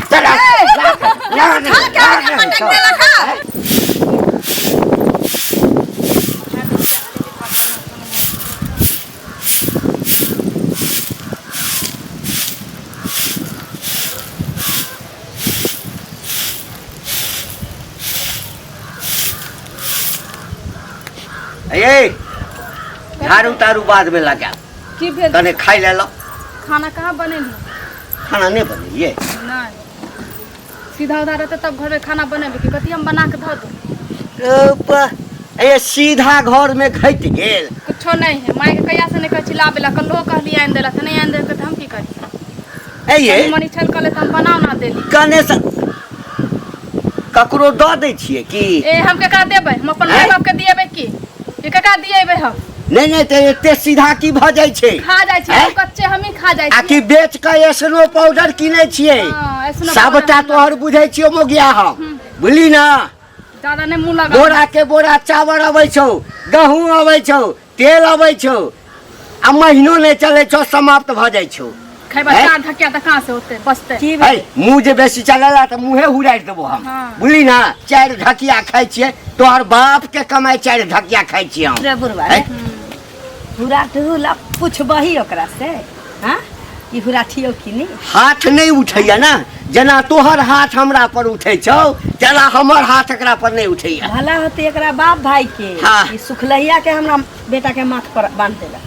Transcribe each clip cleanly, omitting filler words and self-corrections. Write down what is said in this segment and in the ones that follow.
चला ये झाड़ू तारू बाद में लगा की भेल तने खाई ले लो। खाना कहाँ बनेली? खाना नहीं बने ये नहीं सीधा उधर रहते तब घर में खाना बनेबे कि कथी हम बना के धो दो? ये सीधा घर में घट गेल कुछो नहीं है। माई के कहिया से नहीं कह चिल्लाबे ला कल्लो कहली आन देला त नहीं आन दे त हम की करी? ये मनी छल कले त हम बना ना देली। कने से ककरो द दे छिए की ए हम केकरा देबै? हम अपन माय बाप के दिएबै की? ये केकरा दिएबै हम? नहीं तो एते सीधा की भ जाय छे? खा जाय छे कच्चे हम ही खा जाय छी। आ की बेच के एसनो पाउडर किनै छिए? सबटा तोहर बुझै छियो मोगिया हम बुझली ना। ज्यादा नहीं मुंह लगा। बोरा के बोरा चावल अबै छौ, गहूं अबै छौ, तेल अबै छौ, आ महीनो नहीं चले छौ समाप्त भ जाय छौ। खैबा चार ढकिया त कहां से होते बचते? मुंह जे बेसी चलेला त मुंहे हुराइ देबो हम बुझली ना। चार ढकिया खाइ छिए तोहर बाप के कमाई चार ढकिया खाइ छिए हम रे बुढ़वा हुरा टुला पूछबही ओकरा से हां ई हुरा छियो कि नहीं? हाथ नहीं उठैया ना जना तोहर हाथ हमरा पर उठै छौ तेना हमर हाथ एकरा पर नहीं उठैया। भला होते एकरा बाप भाई के ई सुखलैया के हमरा बेटा के माथ पर बांध देला।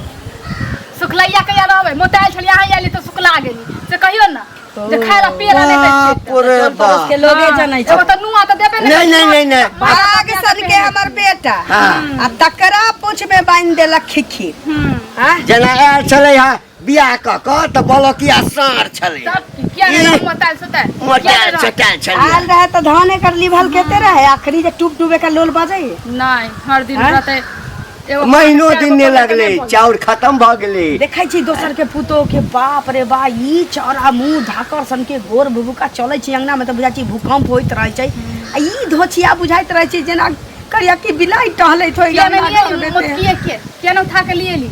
सुखलैया कहिया रहबै? मोताइल छलिया आइ आली त सुखला गेली से कहियो ना जे खायला पियला नहीं दै पूरे बाप के लोगे जनै छ। एगो त नुआ त देबे नहीं भाग सर के हमर बेटा आ तकरा पूछ में बांध देला खिखी हां जना आयल छलै हा बियाह क त बोलो कि आसार छलै क्या रे मोताइल सुताइल मोताइल छटाइल छलै आल रहे त धाने कर लिभल केते रहे आखरी जे टूब टूबे का लोल बजाई नहीं हर दिन रहते महीनो दिन ने लगले चाउर खत्म भ गेले। देखै छी दोसर के पुतो के बाप रे बा ई चौरा मुंह ढाकर सन के घोर भुभुका चलै छी अंगना में त बुझा छी भूकंप होइत रहै छै। आ ई धोछिया बुझाइत रहै छै जेना करिया की बिलाई टहलै थोइ केना उठा के लिए ली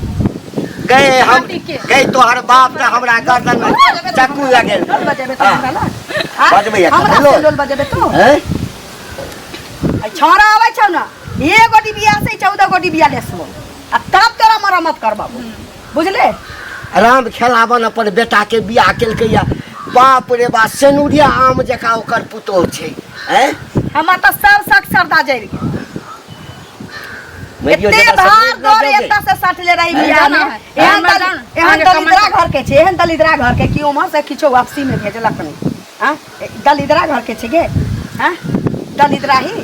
गए हम गए तोहर बाप त हमरा गर्दन में चाकू लागल बजेबे त हमरा ला बजबै हमरा से लोल बजेबे तो हैं आ छोरा आबै छ ना एक गोटी बिया से 14 गोटी बिया लेसबो आ तब तोरा मरम्मत करबाबू बुझले। आराम खेलावन अपन बेटा के बियाह केलकैया बाप रे बा सेनुरिया आम जका ओकर पुतो छै हैं हम त सब सख सरदा जरि एते भार दौड़ एता से सटले रही बिया में एहन दलिद्रा घर के छै एहन दलिद्रा घर के कि ओमा से किछो वापसी में भेजलक नहीं हां दलिद्रा घर के छै गे हां दलिद्रा ही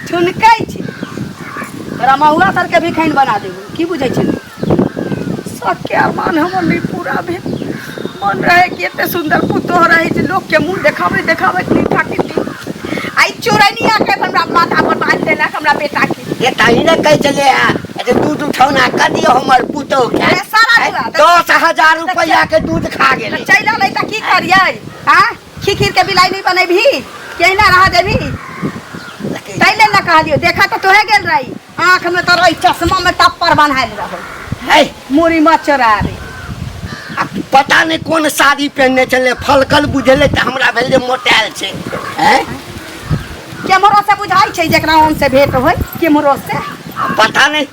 छुनकै छी तोरा महुआ सर के भी खैन बना देबू की बुझै छी सके अरमान हमर नहीं पूरा भे मन रहे कि एते सुंदर पुतो रहे जे लोग के मुंह देखावे नहीं ठाकी आई चोरनिया के हमरा माथा पर बांध देला हमरा बेटा के ये ताई ने कह चले आ दूध उठौना कर दियो हमर पुतो के सारा 10,000 रुपया के दूध खा गेले चैला नहीं त की करियै हां खिखिर के बिलाई नहीं बनेबी केना रहा देबी तैले ना कह दियो देखा तो तोहे गेल रही आंख में तो रही चश्मा में टप्पर बनाइल रहो है मुरी मचरा रे अब पता नहीं कौन साड़ी पहनने चले फलकल बुझले त हमरा भेल जे मोटाइल छै हैं केमरो से बुझाई छै जेकरा ओन से भेट होय केमरो से पता नहीं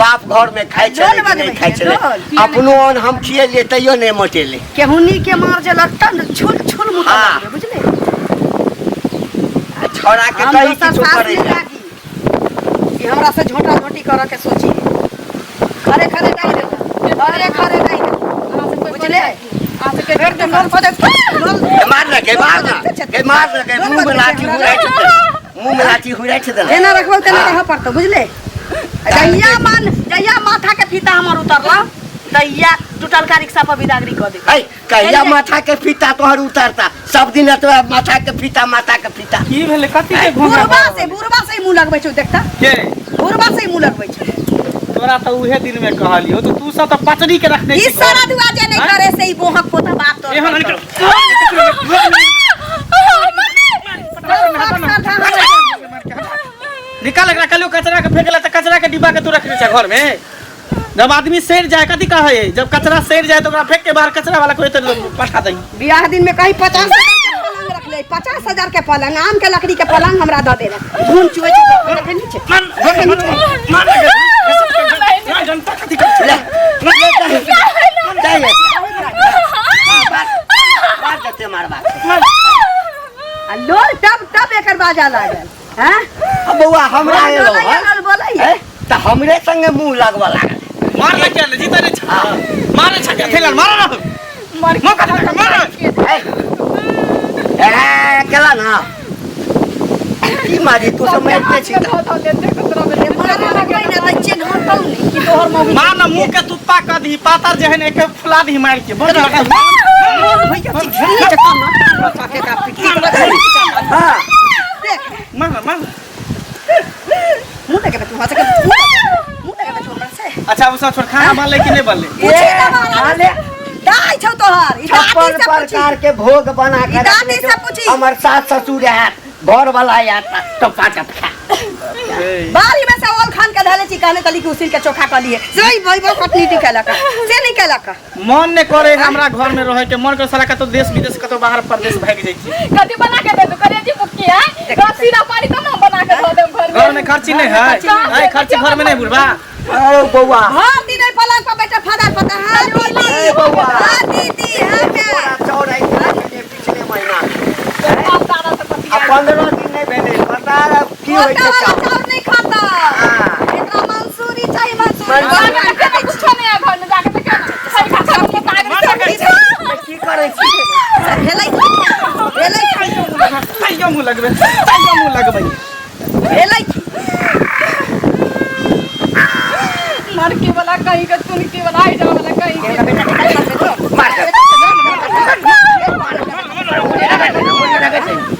बाप घर में खाइ छले कि नहीं खाइ छले अपनो ओन हम खिएलिए तैयो नहीं मोटेले केहुनी के मार जे लट्टन छुल छुल मुका बुझले छोरा के कहीं किछो करे कि हमरा से झोटा झोटी करे के सोची खरे खरे नहीं दे खरे खरे नहीं बुझले आ से के घर के लोन पदे मार के मुंह में लाठी हुराइ छ दे एना रखबो तेना रह पड़तो बुझले जइया माथा के फीता हमर उतरला दैया टूटल का रिक्शा पर बिदागरी क दे कहिया माथा के फीता तोहर उतरता सब दिन तो माथा के फीता की भेले कथि के बुरबा से मुंह लगबै छ देखता के बुरबा से मुंह लगबै छ तोरा त उहे दिन में कहलियो तो तू सब त पचड़ी के रखने ई सारा दुआ जे नहीं करे से ई बोहक पोता बात तो एहन निकाल कचरा के फेंकला त कचरा के डिब्बा के तू रखने छ घर में जब आदमी सड़ जाए कथी का है, जब कचरा सड़ जाए तो ओकरा फेंक के बाहर कचरा वाला कोई तो पठा दई। बियाह दिन में कहीं 50,000 के पलंग रख ले, 50,000 के पलंग, आम के लकड़ी के पलंग हमरा दे दे रहे। धूम चुए चुए देखे नीचे देखे नीचे मान ना जनता कथी कर ले जाइए बात देते मार बात आ लोग तब एकर बाजा लागल हैं। अब बउआ हमरा एलो बोलै त हमरे संगे मुंह लगवा लागल। मार ना चल जीता रे छा मार छक्का खेला मार ना मर मौका दे मार ए केला ना की मारी तू सब मैं पे छी मार ना मुंह के तुत्ता क दी पातर जहन एक फुला दी मार के बड़ लगा हां मार मुंह देखे तू हंस के मुंह देखे तू हमर से। अच्छा उसा छोड़ खाना बन ले कि नहीं बन ले पूछे ना मारे दाई छौ तोहर ई दादी छप्पन से पूछी प्रकार के भोग बना ई के दादी से पूछी हमर सास ससुर है घर वाला या टपा खा बारी में से ओल खान के धले चिकाने तली के उसिल के चोखा कर लिए जई भाई वो कटनी टिकला का से नहीं केला का मन ने करे हमरा घर में रहे के मन के सारा का तो देश विदेश का तो बाहर प्रदेश भाग जाई छी। कथी बना के दे दो करेजी मुक्की है सीधा पानी तो ना बना के दे दो घर में खर्ची नहीं है आई खर्ची घर में नहीं बुढ़वा ओ बउआ हां दिन पलंग पर बैठा फादर पता हां दीदी बउआ हां दीदी हां मैं चौड़ाई पिछले महीना आप दादा से पति 15 दिन नहीं भेले पता की होय मोटा छै वाला चाउर नहीं खाता हां एकरा मंसूरी चाहिए मंसूरी कुछ नहीं है घर में जाके देखे सही खाता के ताकत की करे छी हेलै ताइयो मुंह लगबे हेलै लड़की वाला कहीं का तुनकी वाला आई जा वाला कहीं के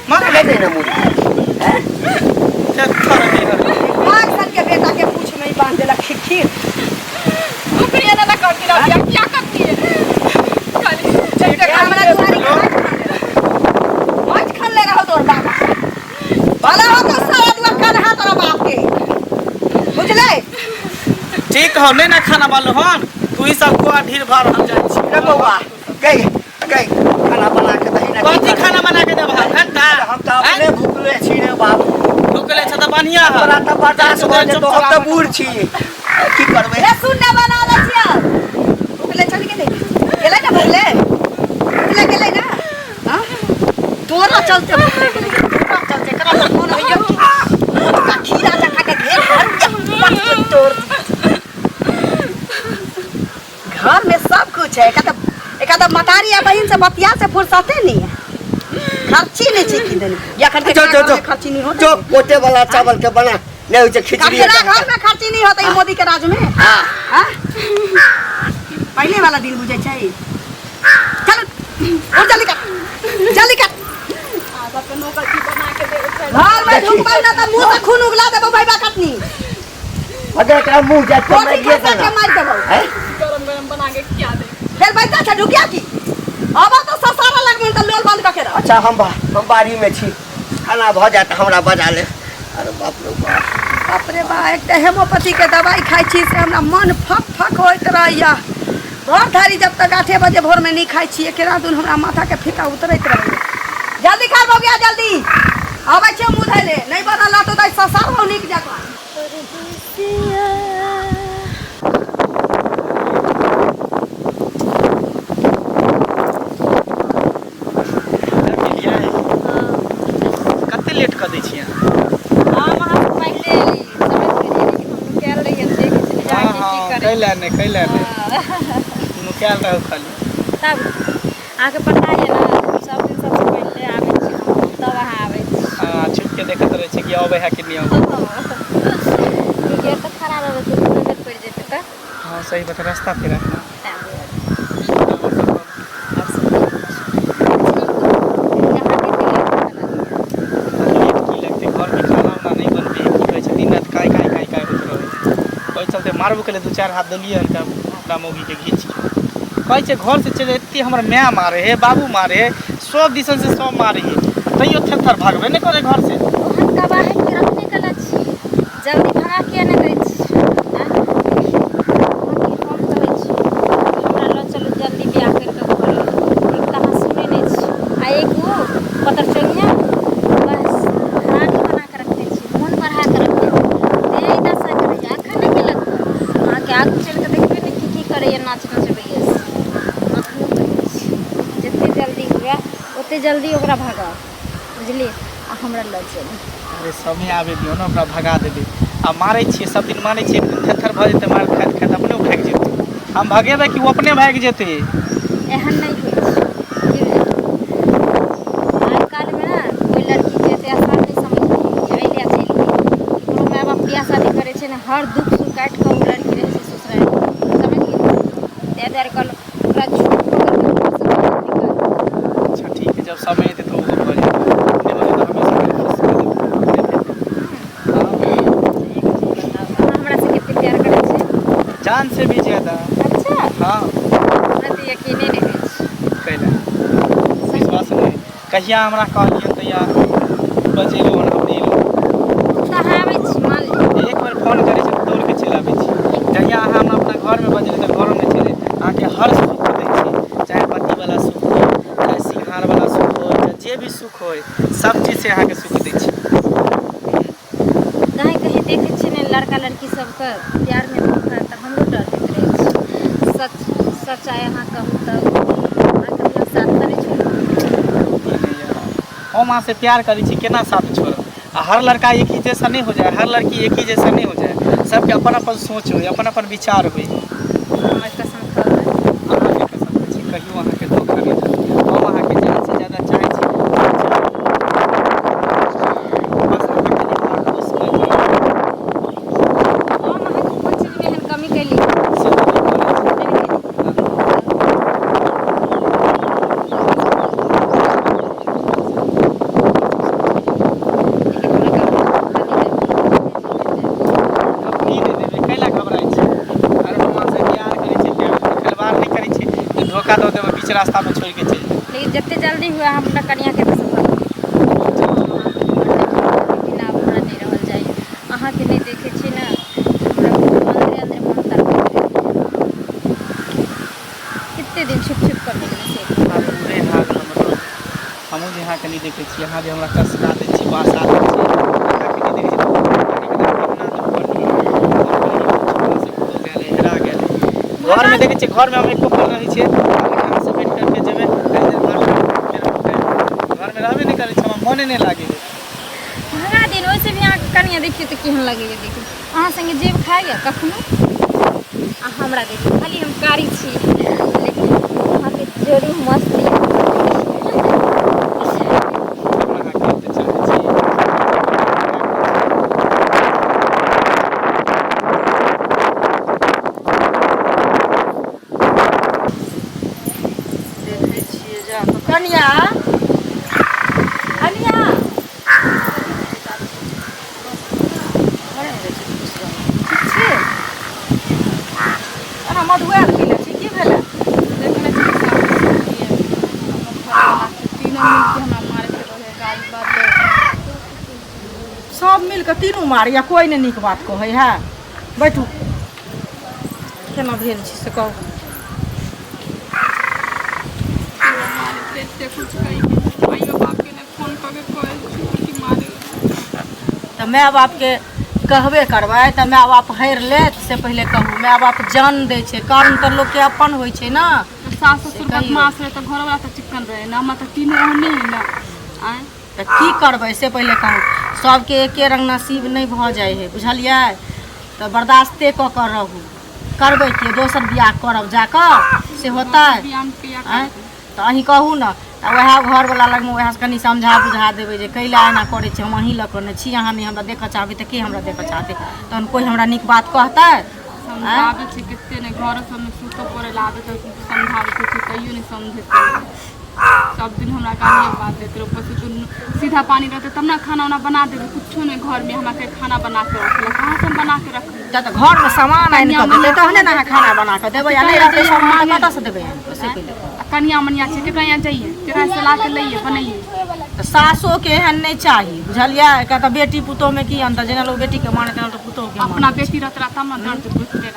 मार ले दे ना मुझे मार सन के बेटा के पूछ में ही बांध देला खिखिर मुकरिया ना करती रही क्या करती है खाली चलते हमरा दुआरी मत खन ले रहो तोर बाबा भला हो तो सारा दुआ कर हाथ तोरा बाप के बुझले ठीक हो नहीं ना खाना वालो हन तू ही सब को ढीर भर हम जाई छी रे बउआ गई खाना बना के दही ना कथी खाना बना के दे भात घंटा हम तो अपने भूखले छी रे बाबू भूखले छ त बढ़िया है हमरा तो बर्दाश्त हो जे तो हम तो बूढ़ छी की करबे रे सुन ना बना ले छिया भूखले चल के नहीं गेलै ना भूखले गेलै ना हां तोरा चलते भूखले गेलै तोरा चलते करा मन होइयो का खीरा चखा के घेर घर तोर घर में सब कुछ है एका मतारी या बहन से बतिया से फुर्सते नहीं है खर्ची नहीं छी दिन या खर्ची खर्ची नहीं होता जो पोटे वाला चावल के बना नहीं हो खिचड़ी तेरा घर में खर्ची नहीं होता ये मोदी के राज में हां हां पहले वाला दिन बुझे छै चल और जल्दी कर आधा पे नौकर की बना के दे घर में ढुकबा ना त मुंह से खून उगला देबो भाईबा कटनी अगर का मुंह जा तो मैं ये के मार देबो है गरम गरम बना के क्या दे फिर बैठा छ ढुकिया की अब तो ससारा लग में त लोल बंद करके रह अच्छा हम बारी में छी खाना भ जात हमरा बजा ले अरे बाप रे बाप रे बा एक त हेमोपैथी के दवाई खाई छी से हमरा मन फक होइत रहैया भर धारी जब तक 8 बजे भोर में नहीं खाई छी एकरा दिन हमरा माथा के फीता उतरैत रहैया जल्दी खा हो गया जल्दी आबै छै मुंह धैले नहीं बनल तो दई ससार हो नीक जगह कते लेट कर दै छी कैला ने नुकाल रहो खाली तब आके पढ़ाइए ना सब दिन सबसे पहले आवे छी हम तब अहाँ आवे छी हां छुप के देखत रहे छी कि आवे है कि नहीं आवे ये तो खराब हो तो नजर पड़ जेते त हां सही बात रास्ता फेरा मारबो के 2-4 हाथ दलिए हल्का अपना मौगी के घींच कहै छै घर से चले एते हमर माय मारे हे बाबू मारे हे सब दिसन से सब मारे हे तैयो थर भागबे नहीं करे घर से हम का बाहर के रखने कला छी जल्दी भगा के न करे छी जितने जल्दी ओकरा भागा बुझलिए आ हमरा लग चली। अरे समय आवे दियो ना ओकरा भगा देबे। आ मारै छियै सब दिन मारै छियै, एक दिन थरथर भऽ जेतै मार खाइत खाइत अपने भागि जेतै। हम भगेबै कि वो अपने भागि जेतै। एहन नहीं होइ छै आजकल में ना कोई लड़की जैसे आसान नहीं समझ अइले चलि ककरो माय बाप बियाह शादी करे छै ना हर दुख सुख काटि कऽ ओ लड़की रहे छै ससुराल समझ गेलिए ताहि दुआरे कहलहुँ ओकरा झूठ अच्छा ठीक है, जब समय एतै तो वो भऽ जेतै। अपने वाला तो हमेशा हमरा से कितने प्यार करे छै जान से भी ज्यादा। अच्छा हाँ हमरा तो यकीने नहीं होइ छै। कैला विश्वास नहीं कहिया हमरा कहलिए तहिया बजेलो हमरा दिलो। कहाँ आबै छी मान ली एक बार फोन करै छै दौड़ के चलि आबै छी। जहिया अहाँ हमरा अपना घर में बजेबै तऽ घरों में चले अहाँके हर सुख दै छी, चाहे पति वाला सुख हो चाहे सिंघार वाला सुख हो चाहे जे भी सुख हो सब चीज से अहाँके सुख दै छी। कहीं कहीं देखे छी ने लड़का लड़की सबके प्यार में धोखा तऽ हमरो डर होइत रहै छै। सच आए अहाँ कहू तऽ अहाँके हमरा साथ करै छै। हम अहाँ से प्यार करै छी केना साथ छोड़ब। आ हर लड़का एक ही जैसा नहीं हो जाए, हर लड़की एक ही जैसा नहीं हो जाए। सबके अपन अपन सोच हो, अपन अपन विचार हो। हमर कसम खाओ अहाँके कसम खाइ छी कहियो अहाँके धोखा नहीं देब। हम अहाँके जान से ज्यादा चाहै छी। बस अहाँके निकला खुश करिए। हम अहाँके कोन चीज में एहन कमी कैली से तो नहीं करै छी। नहीं दे देबै कैला घबराइ छी। अरे हम अहाँ से प्यार करै छी, खिलवाड़ नहीं करै छी कि धोखा दऽ देबै बीच रास्ता में छोड़ि के चलि जेबै। लेकिन जितने जल्दी हुआ हम अपना कनिया के तो सफल बिना हमरा नहीं रहल जाइए। अहाँ के नहीं देखे छी ना हमरा अंदरे अंदरे मन तड़प कितने दिन छुप छुप कर लेकिन से पूरे भाग हमरो हमहूँ जे अहाँके नहीं देखै छी, अहाँ जे हमरा कसका दै छी बासा दै छी अहाँके नहीं देखै छी। घर में देखै छियै घर में हम एको पल रहै छियै अहाँ से भेंट करके जेबै घर में रहबे नहीं करै छै, हमरा मोने नहीं लागे। भगा दिन वैसे भी अहाँ कनिया देखिए तो केहन लगैए देखिए अहाँ संगे जेब खाइए कखनो आ हमरा देखिए खाली हम कारी छी लेकिन अहाँके जोड़ी मस्त यऽ। देखै छियै जा कऽ कनिया कनिया अना मधुआल गेले छी की भेलै देखने छी तीनों मिलके हमरा मारे के रहे गाली बात सब मिल कऽ तीनू मारिया कोई नहीं नीक बात कहै है। बैठू केना भेल छी से कहू। से कुछ कही माइयो बाप के ने फोन करके कहे कि मारे तऽ माय बापके कहबे करबै तऽ माय बाप हरि लेत से पहिले कहू। माय बाप जान दै छै कारण तऽ लोकके अपन होइ छै ना। सास ससुर बदमाश रहे तो घर वाला तो चिक्कन रहे ना हम तो तीनों रहने ही ना आए तऽ की करबै से पहिले कहू। सबके एके रंग नसीब नहीं भऽ जाइ है बुझलियै। तऽ बर्दाश्ते कऽ कऽ रहू। करबै कि दोसर बियाह करब जाकऽ से होतै आँय तऽ अहीँ कहू ने तऽ वएह घरवला लगमे वएह कनि समझा बुझा देबै जे कैला एना करै छी हम अहीँ लऽ कऽ नहि छी अहाँ नहि हमरा देखऽ चाहबै तऽ के हमरा देखऽ चाहतै तहन कोइ हमरा नीक बात कहतै। समझावे छै कितने ने घर सब में सुत पड़े लागे तो समझावे छै कहियो नहीं समझे सब दिन हमरा गालिए बात देते ऊपर से तू सीधा पानी रहते तब ना खाना वाना बना देबे कुछो नहीं घर में हमरा के खाना बना के रखले कहां से हम बना के रख जब तक घरमे सामान आनि कऽ देतै तहने ने अहाँ खाना बना कऽ देबै आ नहि रहतै सामान तऽ कतऽसँ देबै से पहिले कनिया मनिया छै केकरा यहाँ जाइए केकरा से ला के लइए बनइए तऽ सासोके एहन नहि चाही बुझलियै। किया तऽ बेटी पुतोहमे की अन्तर जेना लोग बेटीके माने तेना लोग पुतोहके अपना बेटी रहतरा तब ना दर्द बुझते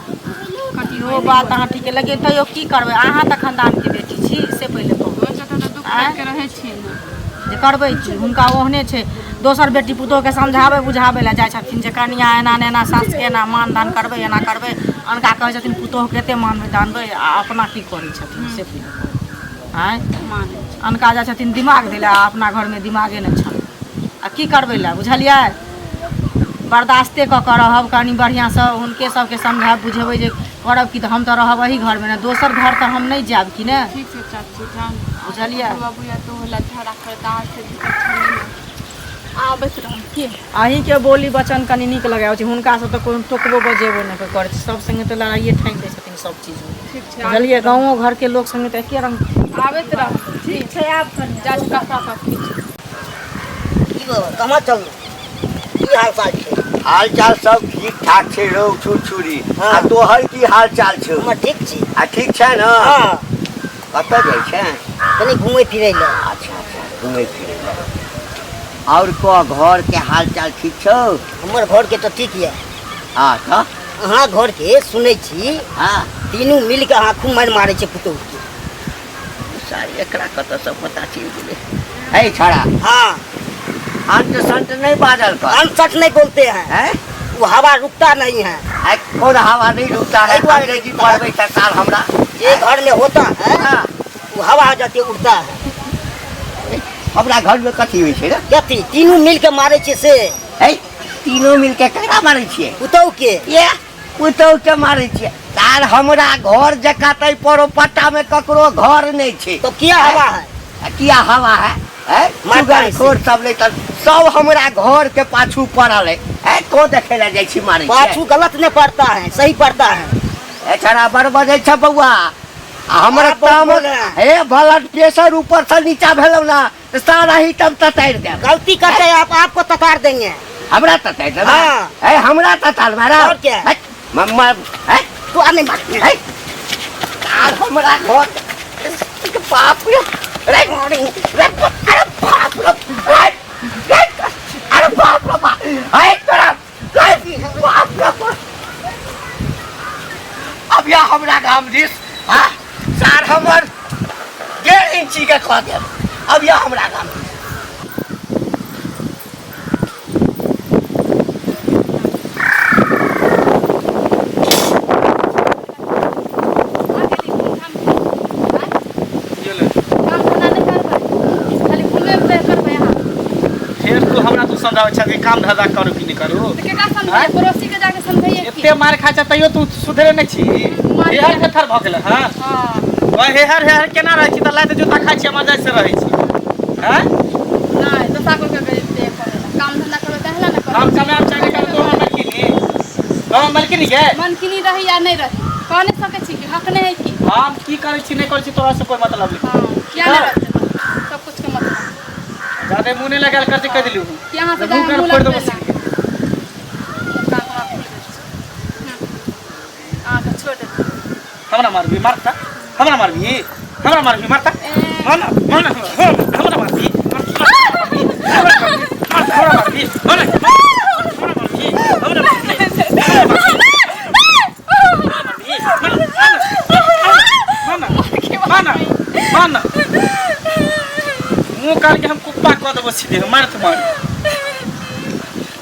कटी ओ बात अहाँ ठीक है लेकिन तैयो की करबै अहाँ तऽ खानदानके बेटी छी से पहिले कहू। दुख के रहे छी जे करबै की हुनका ओहने छै दोसर बेटी पुतोहके समझाबै बुझाबै लए जाइ छथिन जे कनिया एना ने एना सासके एना मान दान करबै एना करबै अनका कहै छथिन पुतोहके एतेक मानबै दानबै आ अपना की करै छथिन से पहिले आँय मानै छी। अनका जाइ छथिन दिमाग दै लए आ अपना घरमे दिमागे नहि छनि आ की करबै लए बुझलियै बर्दाश्ते कऽ कऽ रहब कनि बढ़िआँसँ हुनके सबके समझाब बुझेबै जे करब कि तऽ हम तऽ रहब एही घरमे ने दोसर घर तऽ हम नहीं जाब कि ने ठीक छै चाची जान बुझलियै बुआ तो होला झगड़ा करता से दिक्कत छै नहीं आबैत रहम के अहीँके बोली वचन कनि नीक लगाबै छै हुनकासँ तऽ कोनो टोकबो बजेबो नहि करै छै सब संगे तऽ लड़ाइए ठानि दै छथिन सब चीजमे ठीक छै बुझलियै गाँवो घरके लोक संगे तऽ एके रंग आबैत रहम ठीक छै आब कनी जा छी कपड़ा पकड़ी की बाबा कहाँ चल की हाल चाल छै हाल चाल सब ठीक ठाक छै रौ छुरछुरी हाँ। आ तोहर की हाल चाल छौ हमर ठीक छी आ ठीक छै ने हाँ कतऽ जाइ छै कनी घूमै फिरै लए अच्छा घूमै फिरै लए और कह घर के हाल चाल ठीक छौ हमर घर के तो ठीक ये हाँ तऽ अहाँ घर के सुनै छी हाँ तीनू मिल के अहाँ खूब मारि मारै छै पुतौह के सारी एकरा कतऽ से पता चलि गेलै है छोड़ा हाँ अंत संत नहीं बादल कर अनसठ नहीं बोलते हैं है वो हवा रुकता नहीं है आई कौन हवा नहीं रुकता है अंग्रेजी पढ़बै सरकार हमरा ये घर में होता है हाँ वो हवा जाके उड़ता है हमरा घर में कथी होइ छै रे कथी तीनू मिल के मारे छै से है तीनों मिलके केकरा मारै छियै पुतौह के ये पुतौह के मारै छियै तार हमरा घर जकाँ तै परो पट्टा में ककरो घर नहीं छै तो क्या हवा है किया हवा है मारता है खोर सब ले तर सब हमरा घर के पाछू पड़ल है तो देखे ला जाइ छी मारै पाछू गलत नहीं पड़ता है सही पड़ता है ए छड़ा बड़ बजै छ बौआ आ हमर आप बहुत काम बोल रहे हैं। हे ब्लड प्रेशर ऊपर से नीचा भेलौ ना तो सारा ही तब ततार दे गलती करते हैं आप आपको तकार देंगे हमरा ततार दे हाँ। ए हमरा ततार मारा और क्या? मम्मा है तो आने मार है तार हमरा घर बाप रे रे अरे बाप रे अरे बाप रे बाप है तोरा बाप रे अब या हमरा गाम दिस हाँ सार हमर 1.5 इंची के खा देब अब या हमरा गाम दिस फिर तू हमरा तू समझाबै छ कि काम धंधा करू कि नहीं करू पड़ोसी के जाके समझाइए एते मार खाइ छ तैयो तू सुधरे नहीं छी हेहर थेथर भ गेल हां ओए हेहर केना रहै छी त लाइत जूता खाइ छी मजा से रहै छी हैं नहीं तो साको के काम धंधा करो तहला ना करो हम कमाम चाहे कर तो हम मलकिनी के मन की नहीं रही या नहीं रही कहने सके छी कि हक नहीं है कि हम की करै छी नहीं करै छी तोरा से कोई मतलब नहीं हाँ क्या नहीं रहते सब कुछ के मतलब ज्यादा मुंह नहीं लगाल कर कह दिलू कि यहाँ से मुंह कर मुँह फोड़ लग दो गया। छोड़ दे हमरा मारबी मारता हमरा मारबी मारता माना माना हमरा मारबी मुँह काल के हम कुप्पा कह देबो सीधे मारत मार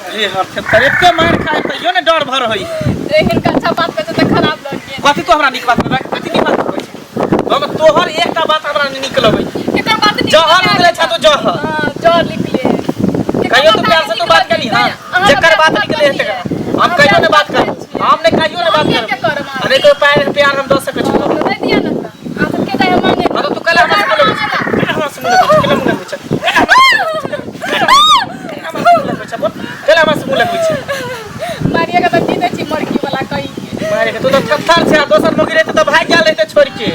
अरे हर तेरे के मार खाए त यो ने डर भर होई लेकिन अच्छा बात करते तो खराब लग गया कथी तो हमरा निक बात लगे कथी निक बात कहै छै हम तोहर एकटा बात हमरा निक लगै केकर बात नहीं जहर निकले छ तो जहर हां जोर निकले कहियो तो प्यार से तो बात करी हां जकर बात निकले है तकर हम कहियो ने बात कर हम ने कहियो ने बात कर अरे कोई प्यार हम द सकै छी दे दिया ना आप के जाए मांगे हां तो तू कल हमरा से मुंह कल मुंह लगे छ कल हमरा से मुंह लगे छ मारिया का बच्ची दे छी मरकी वाला कही मारे के तू तो थरथर छै दोसर मोगी रहते तो भाग गेल रहते छोड़ के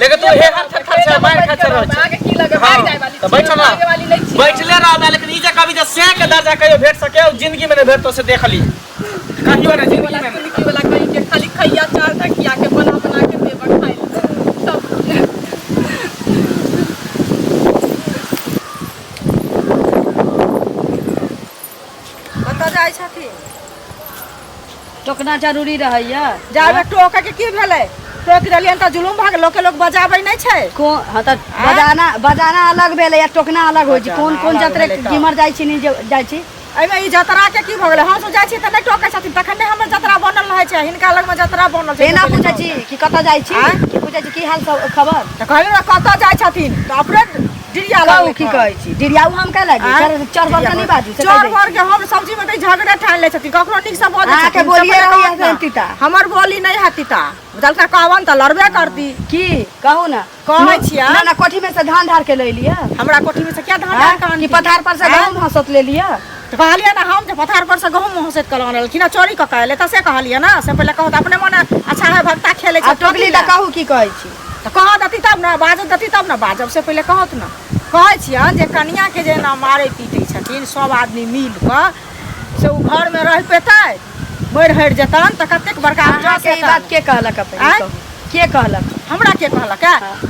लेकिन तू हे हाथ थरथर छै मार खा रह छै आगे की लगे भाग जाए वाली तो बैठ ना आगे वाली नहीं छी बैठले रह लेकिन ई जे कभी जे से के दर्जा कहियो भेट सके जिंदगी में नहीं भेट तो से देख ली कहियो ना जिंदगी में मरकी वाला कही के खाली खैया चार तकिया के बना बना के दे खाई सब कतऽ जाइ छथिन टोकना जरूरी रहैया जाबे टोके के की भेलै टोक देलियन त जुलुम भाग लोक बजाबै नहीं छै कौन हाँ तो बजाना अलग भेले या टोकना अलग होइ छै कोन कोन जतरे गिमर जाइ छी नहीं जाइ छी एमे ई जतरा के की भ गेलै हम सोचै छी त नै टोकै छथिन तखन नै हमर जतरा बनल रहै छै हिनका लग में जतरा बनल छै एना पूछै छी कि कतऽ जाइ छी कि पूछै छी की हाल सब खबर त कहलिन कतऽ जाइ छथिन त अपने डिरिया कहू की कहै छी डिरियाऊ हम का लागी चरबर के नहीं बाजू से चरबर के हम सब्जी में झगड़े ठान ले छथिन ककरो निक से बोलै छथिन के बोलिए रही तीता हमर बोली नहीं हतीता जलका कहवन त लड़बे करती की कहू ना कहै छियै ना ना कोठी में से धान धार के ले लिया हमरा कोठी में से क्या धान धार कि पथार पर से गहूम हंसत ले लिया तो कहलिए ना हम जे पथार पर से गहूम हंसत कल आनल कि ना चोरी क कहले त से कहलिए ना से पहले कहत अपने मन अच्छा है भक्ता खेले छ टोकली द कहू की कहै छी त कह दती तब ना बाजत दती तब ना बाजब से पहले कहत ना कहै छियै जे कनिया के जे ना मारे पीटे छथिन सब आदमी मिल क से उ घर में रह पेतै मर हट जतन त कतेक बड़का के बात के कहलक अपन के कहलक हमरा के कहलक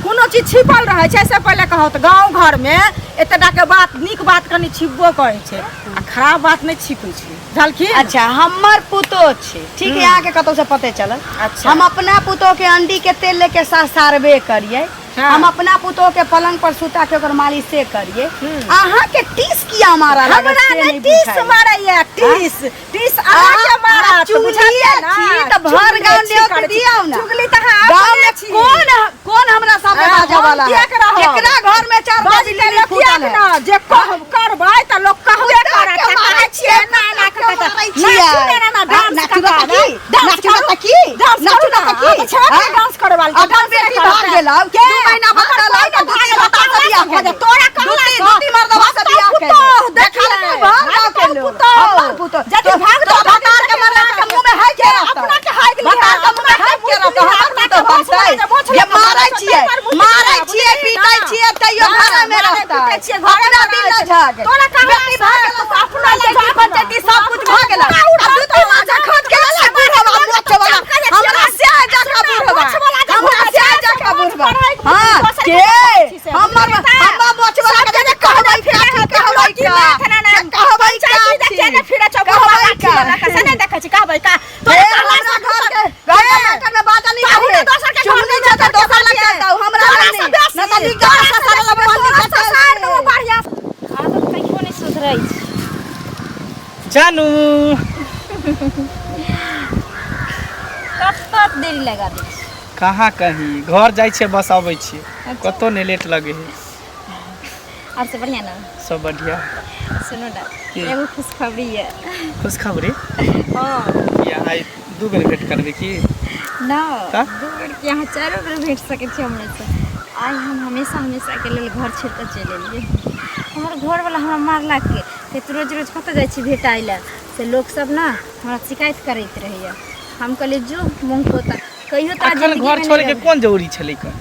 कोनो चीज छिपल रहे छै से पहले कहत गांव घर में एतटा के बात निक बात कनी छिपबो करे छै आ खराब बात नहीं छिपै छै झलकी अच्छा हमर पुतो छै ठीक है यहाँ के कतौ से पते चलल अच्छा हम अपना पुतो के अंडी के तेल लेके सारबे करिए हम अपना पुतो के पलंग पर सुता के ओकर मालिश से करिए अहाँ के टीस किया मारा हमरा नहीं टीस मारैया टीस अहाँ के मारा चुगलिए ना त भर गांव ने दियाउ ना चुगली त गांव में कौन हमरा सामने बाजा वाला है केकरा घर में चार बजे फूटल ना जे करबै त लोग कहबे करत कहै छियै ना ना कहत ना डांस डांस करे वाला अपन बेटी भाग गेलौ के 2 महीना भटकल है त दूसरी बता दिया है तोरा कहला दूसरी मर्दवा से बियाह के देखिए भाग जाओ के लो अपन पुतो जति भाग तो बता के मरला के मुंह में है के अपना के हाय गेली बता के मुंह में है के तो हमर तो भगतै ये मारै छियै पीटै छियै तइयो घर में रहता अपना दिल न झाग तोरा कहला बेटी भाग गेल तो अपना लड़की पंचायती सब कुछ भाग गेल अब तू माजा खोद के ले बुढ़वा मोच वाला हमरा से जा का बुढ़वा हमरा से जा का बुढ़वा हां के हमर मोच वाला के कहबै कहबै देखे ने फिरे चौबा कैसे नहीं देखे छी कहबै का तोरा हमरा घर के घर में बात नहीं करे दोसर के चुगली न त दोसर लग जाता हमरा नहीं न त लिख जा ससुर लग बंदी ससुर नो बढ़िया आ तो कहियो नहीं सुधरै जानू कब देरी लगा दे कहाँ कहीं घर जाइ छे बस आबै छे कतो ने लेट लगे है और से बढ़िया ना सब बढ़िया सुनो ना एगो खुशखबरी है खुशखबरी हां या आई 2 बेर भेंट करबे की ना का? 2 बेर के यहाँ 4 बेर भेंट सके छी हमने से आई हम हमेशा के लेल घर छोड़ के चले लिए हमर घर वाला हमरा मारला के ते रोज रोज कत जाय छी भेटाइला से लोग सब ना हमरा शिकायत करैत रहैया हम कहले जो मुंह पोता कहियो त अखन घर छोड़े के कोन जरूरी छले क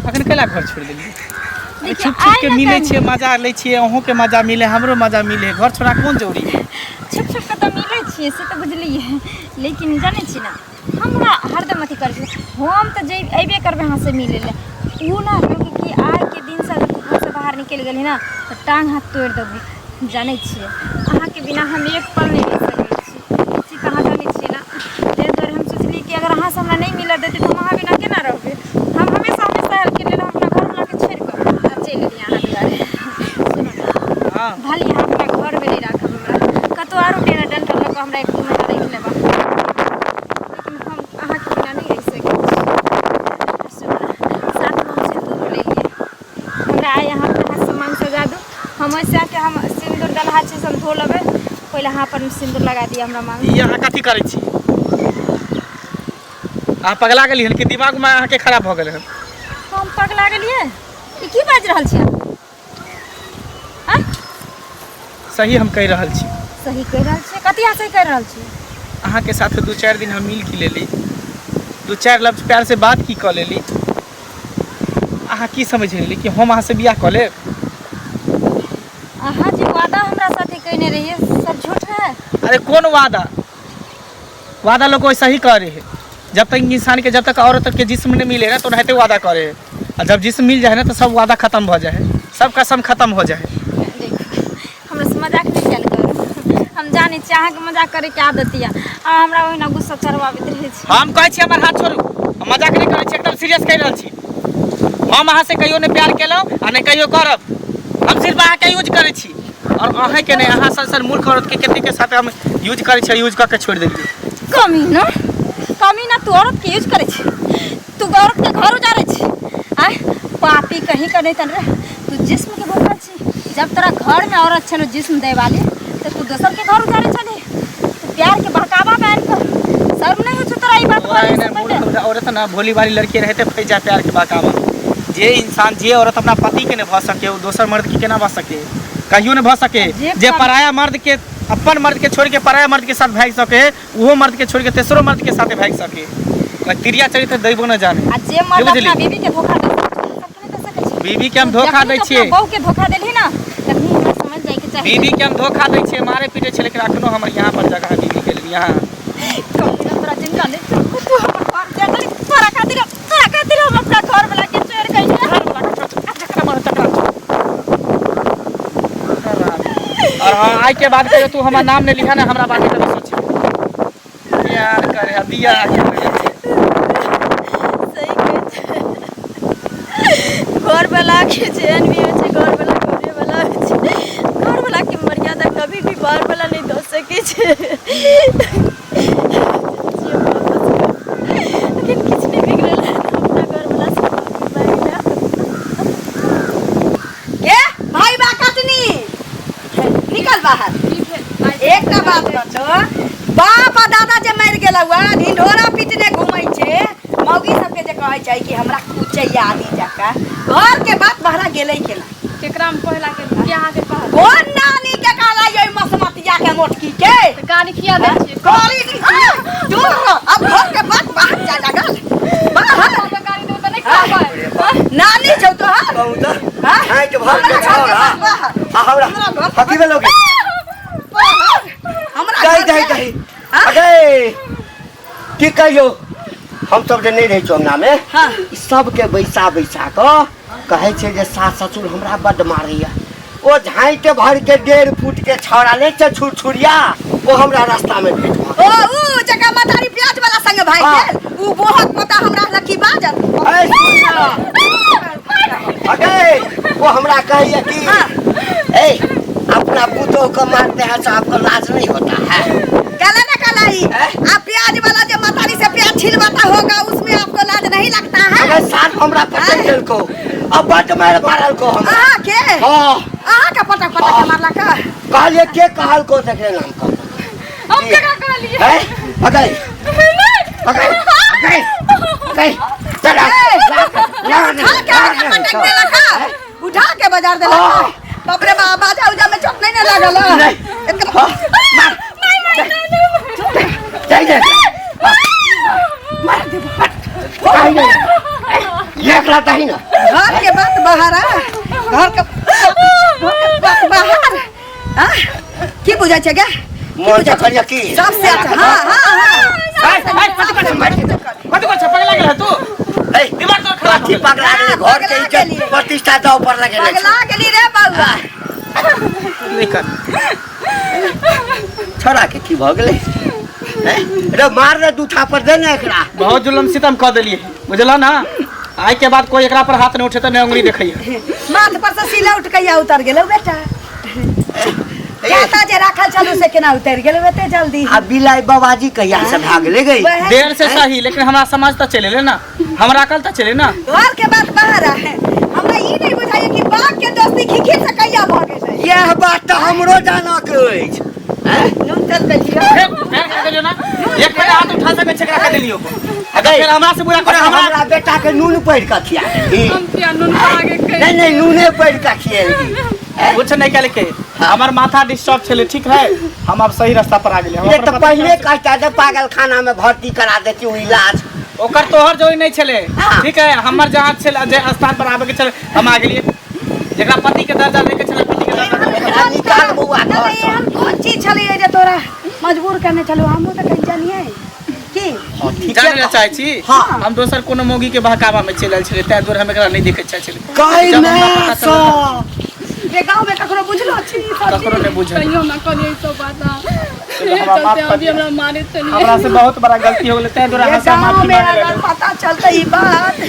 अखन केला घर छोड़ देली छुप छुप के मिले छे मजा ले छे अहों के मजा मिले हमरो मजा मिले घर छोड़ा कोन जरूरी है छुप छुप के त मिले छिए से त बुझलिए लेकिन जाने छी ना हमरा हरदम अथी कर हम त जे अइबे करबे हां से मिले ले उ ना कि आज के दिन से घर से बाहर निकल गेली ना त टांग हाथ तोड़ देबे जाने छिए अहाँ के बिना हम एक पल नहीं रह सकै छी कहाँ जाने छिए ना ते द्वारा हम सोचली कि अगर अहाँ से हमरा नहीं मिल देते तो वहाँ बिना केना रहबे हम हमेशा के लिए अपना घर वाला के छोड़ के चल गेली अहाँ दुआरे हां भले अहाँ अपना घर में नहीं राखब हमरा कतो आरो डेरा डंटा लग हमरा 1 महीना रख लेबा लेकिन हम अहाँ के बिना नहीं रह सकै छी साथ में हमसे दूर ले लिए हमरा आए यहाँ पे हाथ सामान सजा दो हम ऐसे आके हम सिंदूर डलहा छै हम धो लेबे पहले हां पर सिंदूर लगा दिया हमरा मांग ये अहाँ कथी करै छी आ पगला गेली हन कि दिमाग में अहाँ के खराब भ गेल हन हम पगला गेलिए ई की बाज रहल छी हां सही हम कह रहल छी सही कह रहल छी कथि आ सही कह रहल छी अहाँ के साथ 2-4 दिन हम मिल की लेली 2-4 लफ्ज प्यार से बात की क लेली अहाँ की समझ लेली कि हम अहाँ से बियाह क लेब अहाँ जे वादा हमरा साथे कहने रहिए सब झूठ है अरे कौन वादा लोग वैसा ही करे है जब तक इंसान के जब तक औरत के जिस्म नहीं मिलेगा तो रहते वादा करे है और जब जिस्म मिल जाए ना तो सब वादा खत्म हो जाए सब कसम खत्म हो जाए देखो हमरा से मजाक नहीं चल कर हम जाने छी अहाँ के मजाक करे के आदत या आ हमरा ओहिना गुस्सा चढ़वाबैत रहे छी हम कहै छी हमर हाथ छोड़ू हम मजाक नहीं करै छी एकदम सीरियस कह रहल छी हम अहाँ से कहियो ने प्यार केलौ आ ने कहियो करब हम सिर्फ अहाँ के यूज करै छी और अहाँ के नहीं अहाँ सर मूर्ख औरत के कते के साथ हम यूज करे छै यूज करके छोड़ देलिए कमीना तू औरत के यूज करे छै तू औरत के घर उजारे छै आ पापी कहीं का नहीं तन रे तू जिस्म के भूखा छी जब तेरा घर में औरत छे जिस्म दे वाली तो तू दूसर के घर उजारे चले तू प्यार के बहकावा पहन कर शर्म नहीं हो तोरा ई बात बोले औरत ना भोली वाली लड़की रहते फैस जा प्यार के बहकावा जे इंसान जे औरत अपना पति के नहीं भ सके वो दोसर मर्द के केना भ सके कहियो नहीं भ सके जे पराया मर्द के अपन मर्द के छोड़ के पराया मर्द के साथ भाग सके वो मर्द के छोड़ के तेसरो मर्द के साथ भाग सके तिरिया चरित्र दैबो न जाने आ जे मर्द अपना बीवी के धोखा दे सके बीवी के हम धोखा दै छियै बहू के धोखा देली ना तभी हमरा समझ जाए के चाहिए बीवी के हम धोखा दै छियै मारे पीटे छै लेकिन अखनो हमर यहाँ पर जगह है बीवी के लिए यहाँ कमीना तोरा जिंदा ले तू हमर घर दे दे तोरा खातिर हम अपना घर वाला के चोर और हाँ आज के बाद कहियो तू हमारा नाम नहीं लिखा ना हमरा बात में सोच यार करे दिया सही घर वाला के चैन भी होचे घर वाला करे वाला होचे घर वाला के मर्यादा कभी भी बाहर वाला नहीं दो सके छे लेकिन किछ नहीं बिगड़ल अपना घर वाला के भाई बा कटनी निकल बाहर एकटा बात कहो बाप आ दादा जे मर गेल हुआ ढिंढोरा पीटने घूमै छे मौगी सबके जे कहै छै कि हमरा कुचैया आदि जका घर के बात बहरा गेलै केला केकरा में कहला के बियाह के कहल कोन नानी के कहला ये मसमतिया के मोटकी के तो गाली खिया दे छियै गाली नहीं दूर रह अब घर के बात बाहर जा लगल बाहर के गाली दे तो नहीं खा पाए नानी छौ तो कहूं तो हां के भर के छोड़ा हमरा फकी में लोगे हमरा कही अगे की कहियो हम सब जे नहीं रहे चोंगना में हां सब के बैसा को कहे छे जे सास ससुर हमरा बड मारैया ओ झाई के भर के 1.5 फुट के छौड़ा ले छ छुरछुरिया वो हमरा रास्ता में भेट ओ ऊ जगह मतारी प्याज वाला संग भाई गेल ऊ बहुत पता हमरा लकी बाजत ए सुन अगे वो हमरा कहिए कि ए अपना पुतों को मारते हैं तो आपको लाज नहीं होता है कहला ना कलाई आप प्याज वाला जो मतारी से प्याज छिलवाता होगा उसमें आपको लाज नहीं लगता है अगर साथ हमरा पटक गेल को अब बट मार मारल को हम आहा के हां आहा का पटक के मारला का कहलिए के कहल को देखे नाम को हम का कहलिए है अगे चला उठा के बाजार दे बाप रे बाप बाजा उजा में चोट नहीं लागल घर के बात बाहर घर के बात बाहर की बुझा छे के मोर जखरिया की सबसे अच्छा हां कत को छपक लागल है तू ए दिमाग तो खराब ठीक पकड़ा गेले घर के इज्जत प्रतिष्ठा तो ऊपर लगे पगला गेली रे बाबा नहीं कर छोड़ा के की भ गेले रे मार रे दूठा पर दे ना एकरा बहुत जुल्म सितम कर देलिए बुझला ना आज के बाद कोई एकरा पर हाथ नहीं उठे तो नहीं उंगली देखइए माथ पर से सिला उठ के उतर गेलो बेटा जाता जे राखल चलू से केना उतर गेलो बेटे जल्दी आ बिलाई बाबाजी कहिया से भाग ले गई देर से सही लेकिन हमारा समाज तो चले ले ना हमारा अकल तो चले ना घर के बात बाहर है हमरा ई नहीं बुझाइए कि बाप के दोस्ती खिखी से कहिया भागे छै यह बात तो हमरो जाना के अछि नून चल बेटिया फेर कर देलियो ना एक बेटा हाथ उठा सके छकरा कर देलियो अगर फिर हमरा से बुरा करे हमरा बेटा के नून पड़ के खिया हम पिया नून आगे कह नहीं नूने पड़ के खिएगी कुछ नहीं कह के हमार माथा डिस्टर्ब छले ठीक है हम अब सही रास्ता पर आ गेले ये तो पहले कहता था पागल खाना में भर्ती करा देती हूँ इलाज ओकर तोहर जोई नहीं छले ठीक है हमर जहां छले जे स्थान पर आवे के छले हम आ गेलिए जेकरा पति के दर्जा लेके छले पति के दर्जा निकाल बुआ हम कौन चीज छली जे तोरा मजबूर करने चलो हम तो कहीं जानिए की जाने चाहे छी हम दोसर कोनो मोगी के बहकावा में चलल छले तै दूर हम एकरा नहीं देखे चाहे छले काई में सो ये गांव में ककरो बुझलो छी ककरो नहीं बुझल कहियो ना करिए सब बात हमरा माफ कर दिया हमरा मारे चलिए हमरा से बहुत बड़ा गलती हो गेले तै दूर हम से माफी में मांगे अगर पता चलते ई बात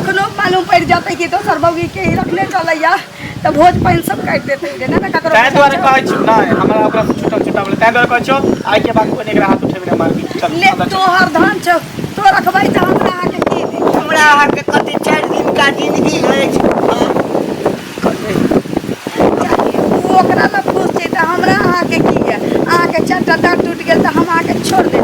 अखनो मालूम पड़ जाते कि तो सरबौगी के ही रखले चलैया तो भोज पानि सब काटि देते जे ना ककरो ताहि दुआरे कहै छी नहि हमरा ओकरा से छुटल छुटा बोले ताहि दुआरे कहै छौ आइ के बाद कोई एकरा हाथ उठेबे ना मारबी चल ले तोहर धन छौ तो रखबै त हमरा आके की दे हमरा अहाँके कते 4 दिन का जिंदगी अछि ओकरा में खुश छै त हमरा आके की है आके चारटा दांत टूट गेल त हम आके छोड़ दे